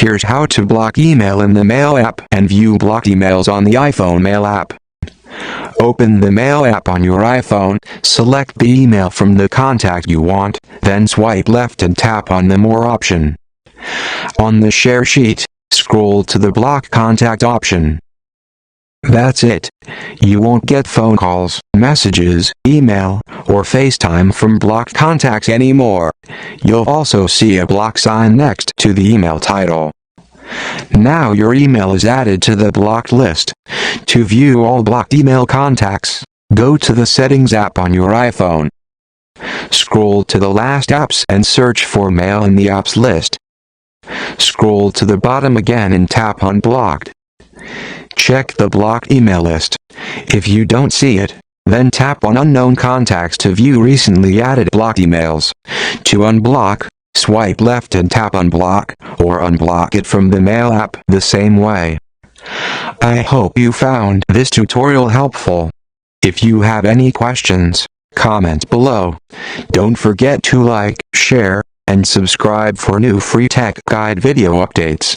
Here's how to block email in the Mail app and view blocked emails on the iPhone Mail app. Open the Mail app on your iPhone, select the email from the contact you want, then swipe left and tap on the More option. On the Share sheet, scroll to the Block Contact option. That's it. You won't get phone calls, messages, email, or FaceTime from blocked contacts anymore. You'll also see a block sign next to the email title. Now your email is added to the blocked list. To view all blocked email contacts, go to the Settings app on your iPhone. Scroll to the last apps and search for Mail in the apps list. Scroll to the bottom again and tap on Blocked. Check the blocked email list. If you don't see it, then tap on Unknown Contacts to view recently added blocked emails. To unblock, swipe left and tap Unblock, or unblock it from the Mail app the same way. I hope you found this tutorial helpful. If you have any questions, comment below. Don't forget to like, share, and subscribe for new free tech guide video updates.